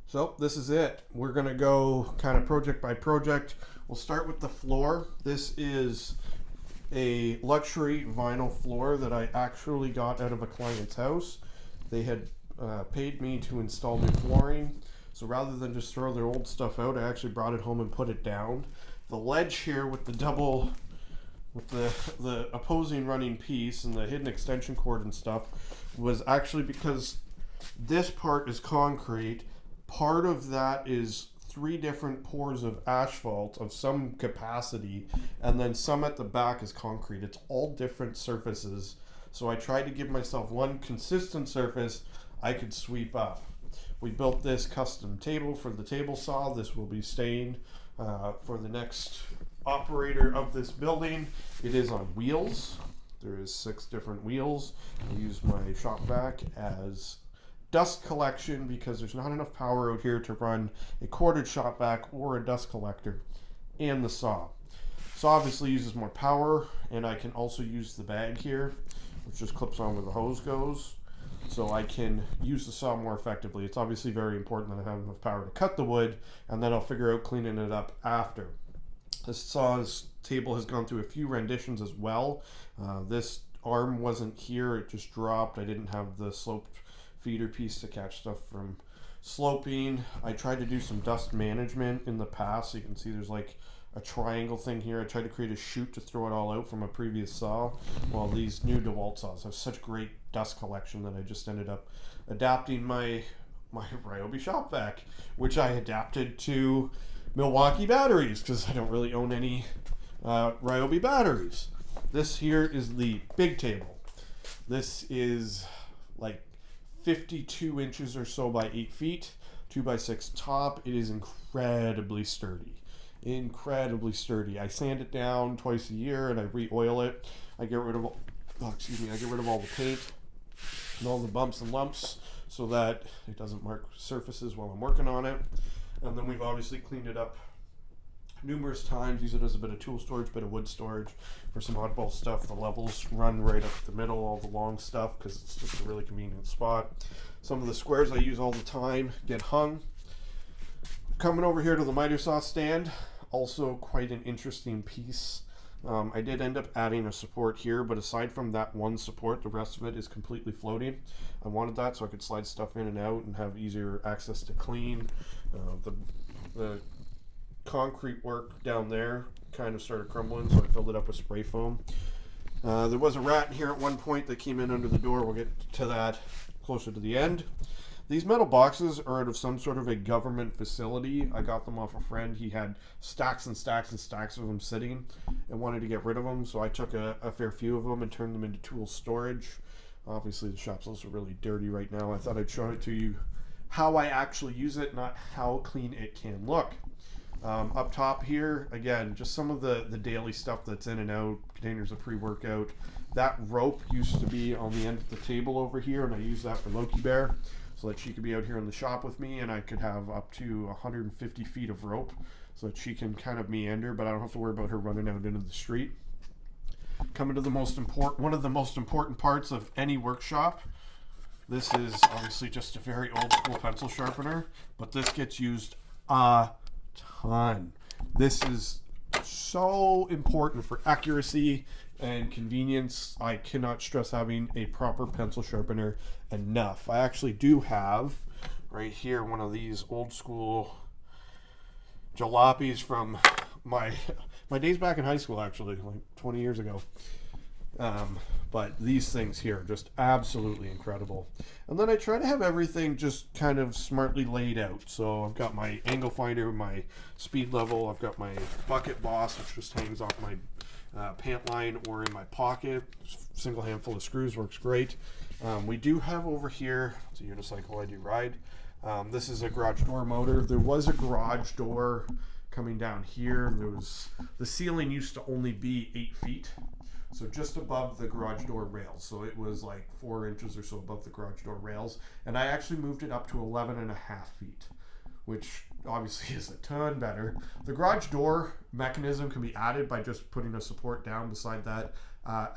So this is it. We're gonna go kind of project by project. We'll start with the floor. This is a luxury vinyl floor that I actually got out of a client's house. They had paid me to install new flooring. So rather than just throw their old stuff out, I actually brought it home and put it down. The ledge here with the double, with the opposing running piece and the hidden extension cord and stuff was actually because this part is concrete. Part of that is 3 different pours of asphalt of some capacity, and then some at the back is concrete. It's all different surfaces. So I tried to give myself one consistent surface I could sweep up. We built this custom table for the table saw. This will be staying for the next operator of this building. It is on wheels. There is 6 different wheels. I use my shop vac as dust collection because there's not enough power out here to run a corded shop vac or a dust collector and the saw. Saw obviously uses more power, and I can also use the bag here, which just clips on where the hose goes, so I can use the saw more effectively. It's obviously very important that I have enough power to cut the wood, and then I'll figure out cleaning it up after. This saw's table has gone through a few renditions as well. This arm wasn't here, it just dropped. I didn't have the sloped feeder piece to catch stuff from sloping. I tried to do some dust management in the past. So you can see there's like a triangle thing here. I tried to create a chute to throw it all out from a previous saw. Well, these new DeWalt saws have such great dust collection that I just ended up adapting my Ryobi shop vac, which I adapted to Milwaukee batteries because I don't really own any Ryobi batteries. This here is the big table. This is like 52 inches or so by 8 feet, 2x6 top. It is incredibly sturdy. Incredibly sturdy. I sand it down twice a year and I re-oil it. I get rid of all the paint and all the bumps and lumps so that it doesn't mark surfaces while I'm working on it. And then we've obviously cleaned it up numerous times, use it as a bit of tool storage, bit of wood storage for some oddball stuff. The levels run right up the middle, all the long stuff, because it's just a really convenient spot. Some of the squares I use all the time get hung. Coming over here to the miter saw stand, also quite an interesting piece. I did end up adding a support here, but aside from that one support, the rest of it is completely floating. I wanted that so I could slide stuff in and out and have easier access to clean. The concrete work down there kind of started crumbling, so I filled it up with spray foam. There was a rat in here at one point that came in under the door. We'll get to that closer to the end. These metal boxes are out of some sort of a government facility. I got them off a friend. He had stacks and stacks and stacks of them sitting and wanted to get rid of them, so I took a fair few of them and turned them into tool storage. Obviously the shop's also really dirty right now. I thought I'd show it to you how I actually use it, not how clean it can look. Up top here, again, just some of the daily stuff that's in and out, containers of pre-workout. That rope used to be on the end of the table over here, and I use that for Loki Bear so that she could be out here in the shop with me, and I could have up to 150 feet of rope so that she can kind of meander, but I don't have to worry about her running out into the street. Coming to one of the most important parts of any workshop. This is obviously just a very old school pencil sharpener, but this gets used a ton. This is so important for accuracy and convenience. I cannot stress having a proper pencil sharpener enough. I actually do have right here one of these old school jalopies from my days back in high school, actually, like 20 years ago. But these things here are just absolutely incredible. And then I try to have everything just kind of smartly laid out. So I've got my angle finder, my speed level, I've got my bucket boss, which just hangs off my pant line or in my pocket. Single handful of screws works great. We do have over here, it's a unicycle I do ride. This is a garage door motor. There was a garage door coming down here. The ceiling used to only be 8 feet. So just above the garage door rails. So it was like 4 inches or so above the garage door rails. And I actually moved it up to 11.5 feet. which obviously is a ton better. The garage door mechanism can be added by just putting a support down beside that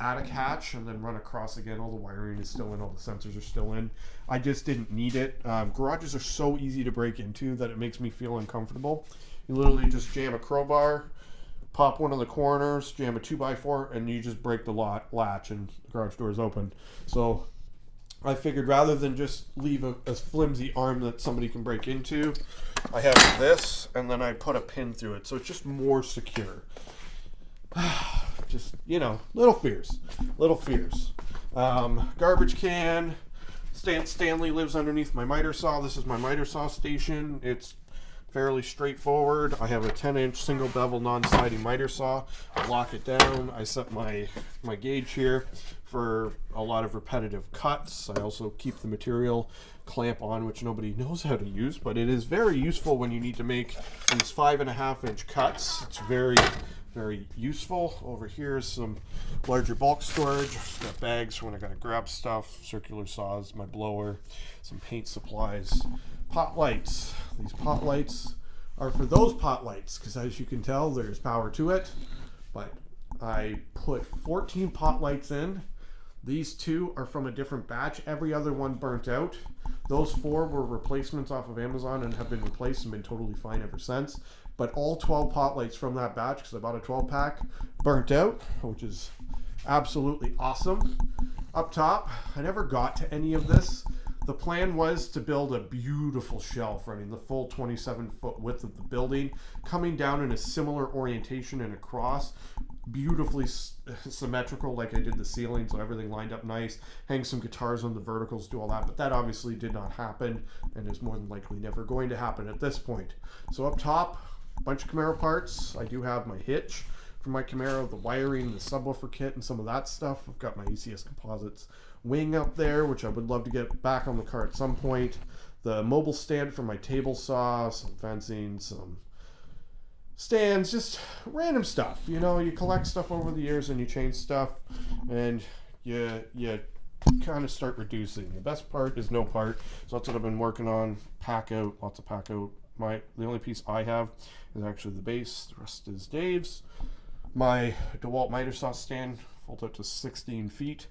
attic hatch and then run across again. All the wiring is still in, all the sensors are still in. I just didn't need it. Garages are so easy to break into that it makes me feel uncomfortable. You literally just jam a crowbar, pop one of the corners, jam a 2x4, and you just break the latch and the garage door is open. So I figured rather than just leave a flimsy arm that somebody can break into, I have this, and then I put a pin through it, so it's just more secure. Just, you know, little fears. Garbage can. Stanley lives underneath my miter saw. This is my miter saw station. It's fairly straightforward. I have a 10-inch single bevel non-sliding miter saw. I lock it down. I set my gauge here for a lot of repetitive cuts. I also keep the material clamp on, which nobody knows how to use, but it is very useful when you need to make these 5.5-inch cuts. It's very useful. Over here is some larger bulk storage. Got bags for when I gotta grab stuff, circular saws, my blower, some paint supplies, pot lights. These pot lights are for those pot lights, because as you can tell, there's power to it. But I put 14 pot lights in. These 2 are from a different batch. Every other one burnt out. Those 4 were replacements off of Amazon and have been replaced and been totally fine ever since. But all 12 pot lights from that batch, because I bought a 12-pack, burnt out, which is absolutely awesome. Up top, I never got to any of this. The plan was to build a beautiful shelf running the full 27-foot width of the building, coming down in a similar orientation and across, beautifully symmetrical like I did the ceiling, so everything lined up nice, hang some guitars on the verticals, do all that, but that obviously did not happen and is more than likely never going to happen at this point. So up top, a bunch of Camaro parts. I do have my hitch for my Camaro, the wiring, the subwoofer kit, and some of that stuff. I've got my ACS Composites wing up there, which I would love to get back on the car at some point. The mobile stand for my table saw, some fencing, some stands, just random stuff. You know, you collect stuff over the years and you change stuff, and you kind of start reducing. The best part is no part, so that's what I've been working on. Pack out, lots of pack out. The only piece I have is actually the base. The rest is Dave's. My DeWalt miter saw stand folds out to 16 feet.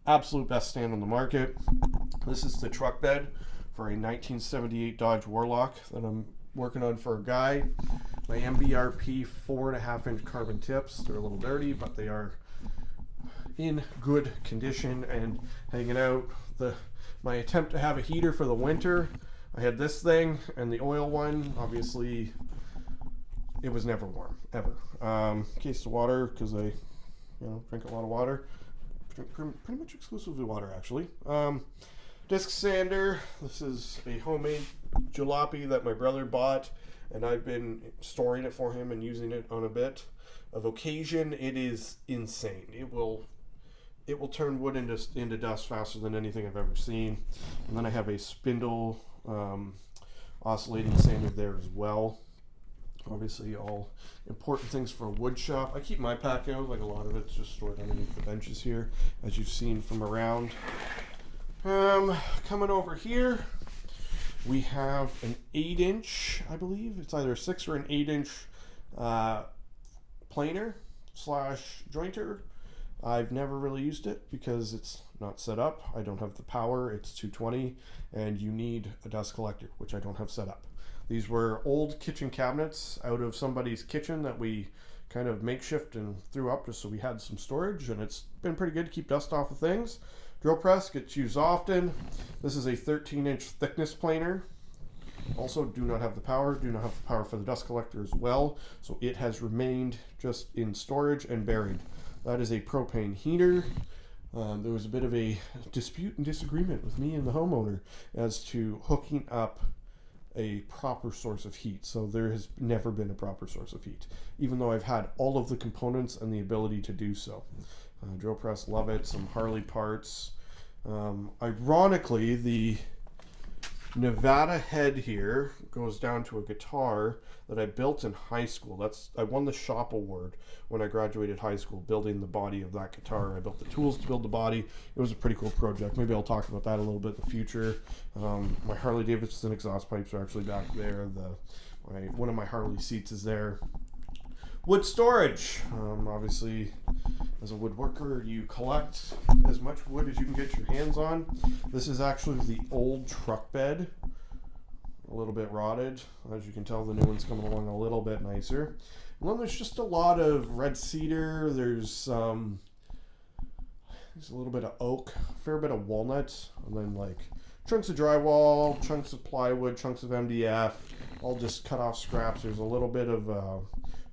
Absolute best stand on the market. This is the truck bed for a 1978 Dodge Warlock that I'm working on for a guy. My MBRP 4.5-inch carbon tips. They're a little dirty, but they are in good condition and hanging out. My attempt to have a heater for the winter, I had this thing and the oil one. Obviously, it was never warm, ever. Case of water, because I drink a lot of water. Pretty much exclusively water, actually. Disc sander. This is a homemade jalopy that my brother bought, and I've been storing it for him and using it on a bit of occasion. It is insane. It will turn wood into dust faster than anything I've ever seen. And then I have a spindle oscillating sander there as well. Obviously, all important things for a wood shop. I keep my pack out, like a lot of it's just stored underneath the benches here, as you've seen from around. Coming over here, we have an 8-inch, I believe. It's either a 6 or an 8-inch planer / jointer. I've never really used it because it's not set up. I don't have the power. It's 220, and you need a dust collector, which I don't have set up. These were old kitchen cabinets out of somebody's kitchen that we kind of makeshift and threw up just so we had some storage, and it's been pretty good to keep dust off of things. Drill press gets used often. This is a 13-inch thickness planer. Also do not have the power for the dust collector as well, so it has remained just in storage and buried. That is a propane heater. There was a bit of a dispute and disagreement with me and the homeowner as to hooking up a proper source of heat. So there has never been a proper source of heat, even though I've had all of the components and the ability to do so. Drill press, love it. Some Harley parts. Ironically, the Nevada head here goes down to a guitar that I built in high school. I won the shop award when I graduated high school, building the body of that guitar. I built the tools to build the body. It was a pretty cool project. Maybe I'll talk about that a little bit in the future. My Harley Davidson exhaust pipes are actually back there. One of my Harley seats is there. Wood storage. Obviously, as a woodworker, you collect as much wood as you can get your hands on. This is actually the old truck bed, a little bit rotted. As you can tell, the new one's coming along a little bit nicer. And then there's just a lot of red cedar. There's a little bit of oak, a fair bit of walnut, and then like chunks of drywall, chunks of plywood, chunks of MDF, all just cut off scraps. There's a little bit of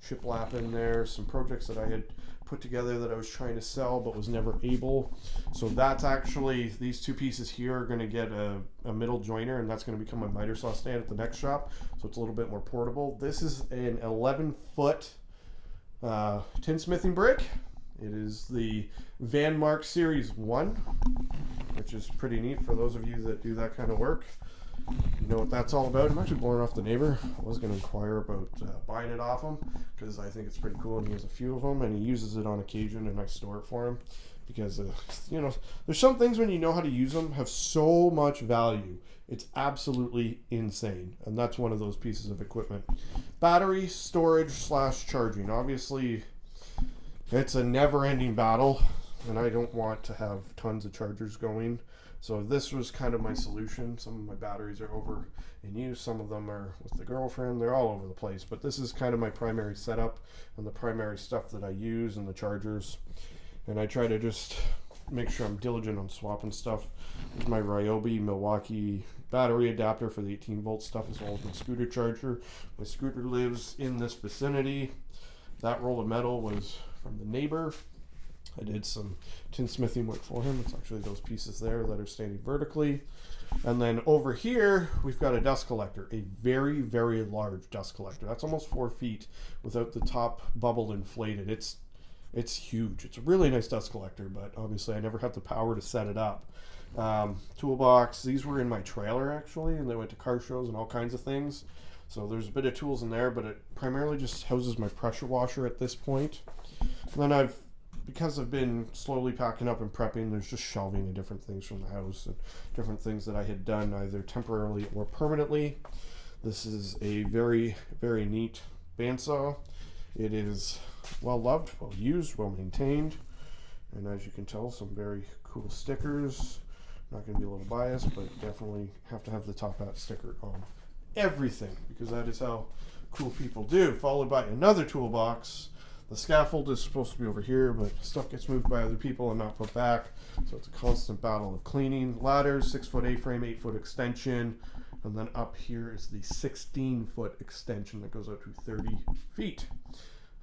shiplap in there, some projects that I had put together that I was trying to sell but was never able. So that's actually, these two pieces here are going to get a middle joiner, and that's going to become my miter saw stand at the next shop, so it's a little bit more portable. This is an 11-foot tinsmithing brick. It is the Van Mark Series 1, which is pretty neat for those of you that do that kind of work. You know what that's all about. I'm actually blowing off the neighbor. I was going to inquire about buying it off him because I think it's pretty cool, and he has a few of them, and he uses it on occasion, and I store it for him because, there's some things when you know how to use them have so much value. It's absolutely insane, and that's one of those pieces of equipment. Battery storage / charging. Obviously, it's a never-ending battle, and I don't want to have tons of chargers going. So this was kind of my solution. Some of my batteries are over in use. Some of them are with the girlfriend. They're all over the place. But this is kind of my primary setup and the primary stuff that I use, and the chargers. And I try to just make sure I'm diligent on swapping stuff. There's my Ryobi Milwaukee battery adapter for the 18-volt stuff, as well as my scooter charger. My scooter lives in this vicinity. That roll of metal was from the neighbor. I did some tinsmithing work for him. It's actually those pieces there that are standing vertically. And then over here, we've got a dust collector, a very, very large dust collector. That's almost 4 feet without the top bubble inflated. It's huge. It's a really nice dust collector, but obviously I never had the power to set it up. Toolbox. These were in my trailer, actually, and they went to car shows and all kinds of things. So there's a bit of tools in there, but it primarily just houses my pressure washer at this point. And then because I've been slowly packing up and prepping, there's just shelving and different things from the house and different things that I had done either temporarily or permanently. This is a very, very neat bandsaw. It is well loved, well used, well maintained, and as you can tell, some very cool stickers. Not going to be a little biased, but definitely have to have the top hat sticker on everything, because that is how cool people do. Followed by another toolbox. The scaffold is supposed to be over here, but stuff gets moved by other people and not put back. So it's a constant battle of cleaning. Ladders, 6-foot A-frame, 8-foot extension. And then up here is the 16-foot extension that goes out to 30 feet.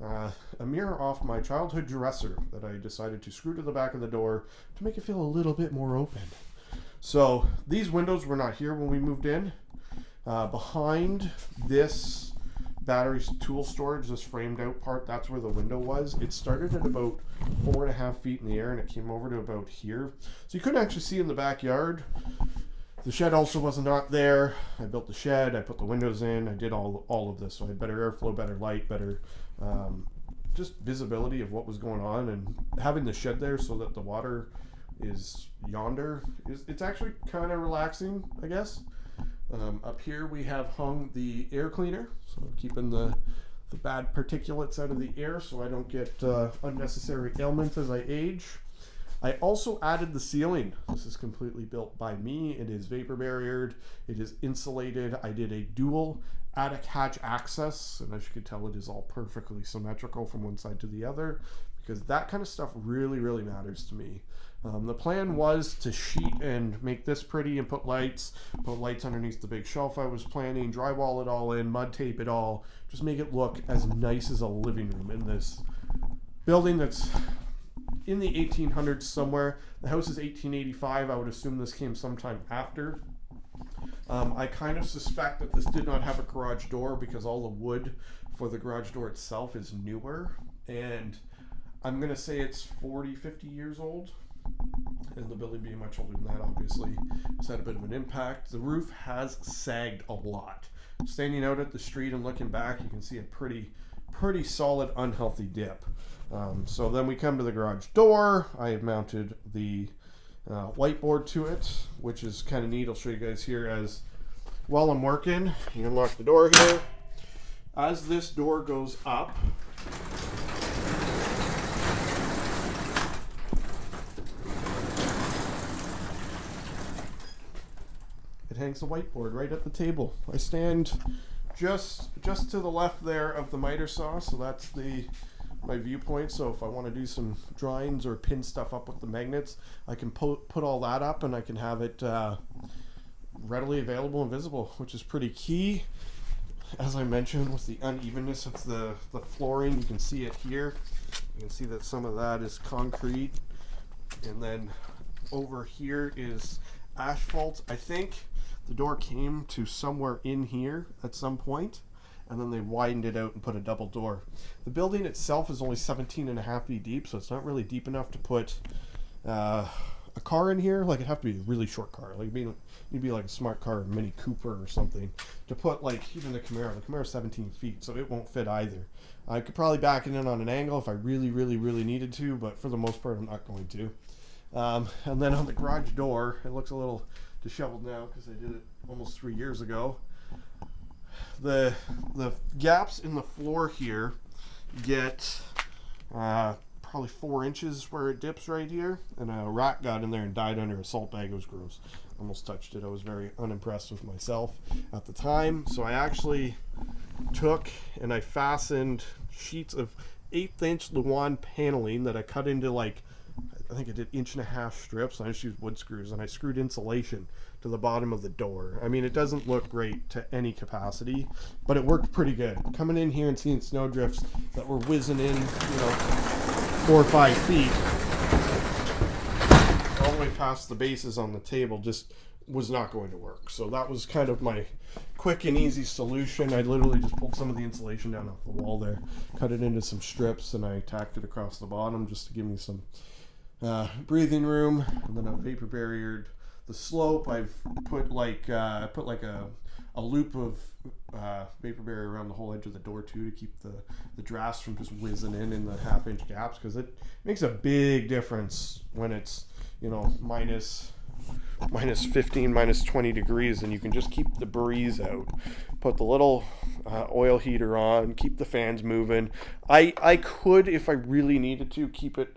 A mirror off my childhood dresser that I decided to screw to the back of the door to make it feel a little bit more open. So these windows were not here when we moved in. Behind this battery tool storage, this framed out part, that's where the window was. It started at about 4.5 feet in the air, and it came over to about here. So you couldn't actually see in the backyard. The shed also was not there. I built the shed, I put the windows in, I did all of this. So I had better airflow, better light, better just visibility of what was going on. And having the shed there so that the water is yonder, it's actually kind of relaxing, I guess. Up here we have hung the air cleaner, so keeping the bad particulates out of the air so I don't get unnecessary ailments as I age. I also added the ceiling. This is completely built by me. It is vapor barriered. It is insulated. I did a dual attic hatch access, and as you can tell, it is all perfectly symmetrical from one side to the other, because that kind of stuff really, really matters to me. The plan was to sheet and make this pretty and put lights underneath the big shelf I was planning, drywall it all in, mud tape it all, just make it look as nice as a living room in this building that's in the 1800s somewhere. The house is 1885. I would assume this came sometime after. I kind of suspect that this did not have a garage door because all the wood for the garage door itself is newer, and I'm going to say it's 40, 50 years old. And the building being much older than that, obviously, has had a bit of an impact. The roof has sagged a lot. Standing out at the street and looking back, you can see a pretty solid unhealthy dip. So then we come to the garage door. I have mounted the whiteboard to it, which is kind of neat. I'll show you guys here as while I'm working. You unlock the door here. As this door goes up, it hangs the whiteboard right at the table. I stand just to the left there of the miter saw, so that's my viewpoint. So if I want to do some drawings or pin stuff up with the magnets, I can put all that up, and I can have it readily available and visible, which is pretty key. As I mentioned, with the unevenness of the flooring, you can see it here. You can see that some of that is concrete, and then over here is asphalt. I think the door came to somewhere in here at some point, and then they widened it out and put a double door. The building itself is only 17.5 feet deep, so it's not really deep enough to put a car in here. Like, it'd have to be a really short car. Like, you'd be like a smart car, a Mini Cooper or something, to put, like, even the Camaro. The Camaro's 17 feet, so it won't fit either. I could probably back it in on an angle if I really needed to, but for the most part, I'm not going to. And then on the garage door, it looks a little disheveled now because I did it almost 3 years ago. The gaps in the floor here get probably 4 inches where it dips right here, and a rat got in there and died under a salt bag. It was gross. Almost touched it. I was very unimpressed with myself at the time, so I actually took and I fastened sheets of 1/8 inch Luan paneling that I cut into, like, I think I did 1.5 inch strips, and I just used wood screws, and I screwed insulation to the bottom of the door. I mean, it doesn't look great to any capacity, but it worked pretty good. Coming in here and seeing snow drifts that were whizzing in, 4 or 5 feet all the way past the bases on the table just was not going to work. So that was kind of my quick and easy solution. I literally just pulled some of the insulation down off the wall there, cut it into some strips, and I tacked it across the bottom just to give me some breathing room. And then I vapor barriered the slope. I've put like a loop of vapor barrier around the whole edge of the door too, to keep the drafts from just whizzing in the 1/2 inch gaps, because it makes a big difference when it's minus 15, minus 20 degrees, and you can just keep the breeze out. Put the little oil heater on, keep the fans moving. I could, if I really needed to, keep it.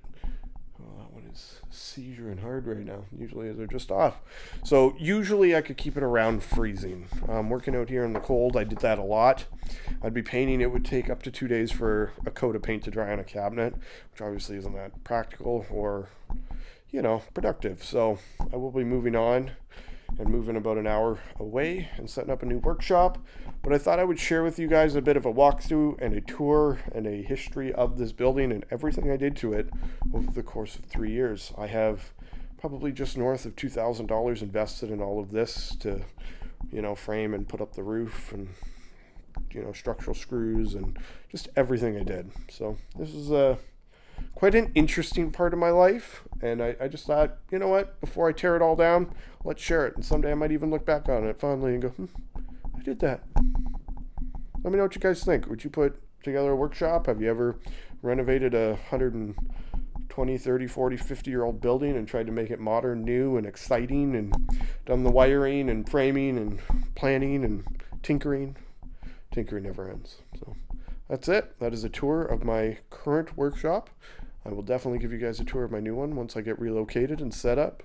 What is seizure and hard right now? Usually they're just off. So usually I could keep it around freezing. Working out here in the cold, I did that a lot. I'd be painting. It would take up to 2 days for a coat of paint to dry on a cabinet, which obviously isn't that practical or productive. So I will be moving on and moving about an hour away and setting up a new workshop. But I thought I would share with you guys a bit of a walkthrough and a tour and a history of this building and everything I did to it over the course of 3 years. I have probably just north of $2,000 invested in all of this to, frame and put up the roof and, structural screws and just everything I did. So this is quite an interesting part of my life, and I just thought, you know what, before I tear it all down, let's share it, and someday I might even look back on it fondly and go, I did that. Let me know what you guys think. Would you put together a workshop? Have you ever renovated a 120, 30, 40, 50-year-old building and tried to make it modern, new, and exciting, and done the wiring and framing and planning and tinkering? Tinkering never ends. So that's it. That is a tour of my current workshop. I will definitely give you guys a tour of my new one once I get relocated and set up.